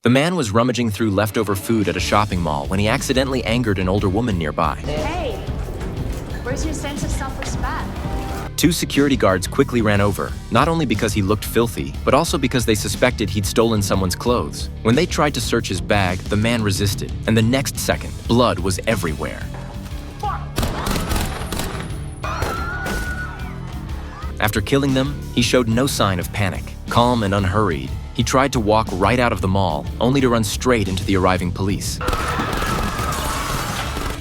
The man was rummaging through leftover food at a shopping mall when he accidentally angered an older woman nearby. Hey, where's your sense of self-respect? Two security guards quickly ran over, not only because he looked filthy, but also because they suspected he'd stolen someone's clothes. When they tried to search his bag, the man resisted, and the next second, blood was everywhere. After killing them, he showed no sign of panic. Calm and unhurried, he tried to walk right out of the mall, only to run straight into the arriving police.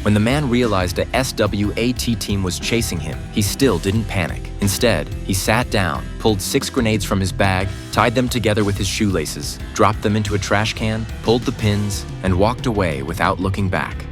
When the man realized a SWAT team was chasing him, he still didn't panic. Instead, he sat down, pulled 6 grenades from his bag, tied them together with his shoelaces, dropped them into a trash can, pulled the pins, and walked away without looking back.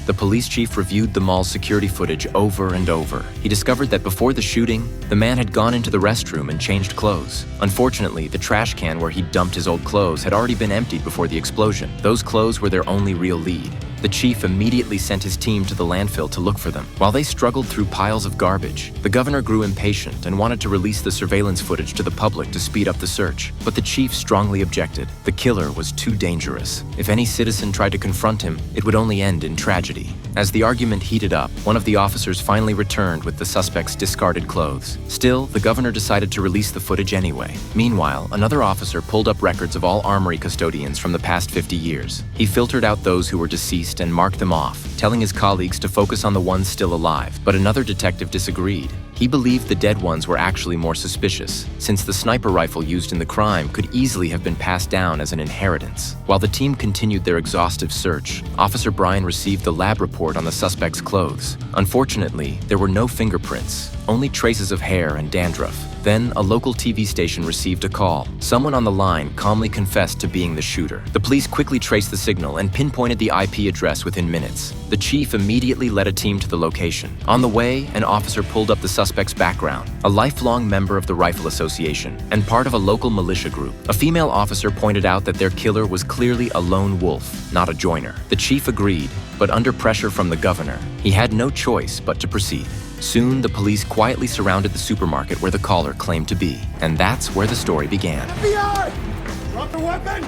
The police chief reviewed the mall's security footage over and over. He discovered that before the shooting, the man had gone into the restroom and changed clothes. Unfortunately, the trash can where he'd dumped his old clothes had already been emptied before the explosion. Those clothes were their only real lead. The chief immediately sent his team to the landfill to look for them. While they struggled through piles of garbage, the governor grew impatient and wanted to release the surveillance footage to the public to speed up the search. But the chief strongly objected. The killer was too dangerous. If any citizen tried to confront him, it would only end in tragedy. As the argument heated up, one of the officers finally returned with the suspect's discarded clothes. Still, the governor decided to release the footage anyway. Meanwhile, another officer pulled up records of all armory custodians from the past 50 years. He filtered out those who were deceased and marked them off, telling his colleagues to focus on the ones still alive. But another detective disagreed. He believed the dead ones were actually more suspicious, since the sniper rifle used in the crime could easily have been passed down as an inheritance. While the team continued their exhaustive search, Officer Bryan received the lab report on the suspect's clothes. Unfortunately, there were no fingerprints, only traces of hair and dandruff. Then, a local TV station received a call. Someone on the line calmly confessed to being the shooter. The police quickly traced the signal and pinpointed the IP address within minutes. The chief immediately led a team to the location. On the way, an officer pulled up the suspect's background, a lifelong member of the Rifle Association and part of a local militia group. A female officer pointed out that their killer was clearly a lone wolf, not a joiner. The chief agreed, but under pressure from the governor, he had no choice but to proceed. Soon, the police quietly surrounded the supermarket where the caller claimed to be. And that's where the story began. FBI! Drop the weapon!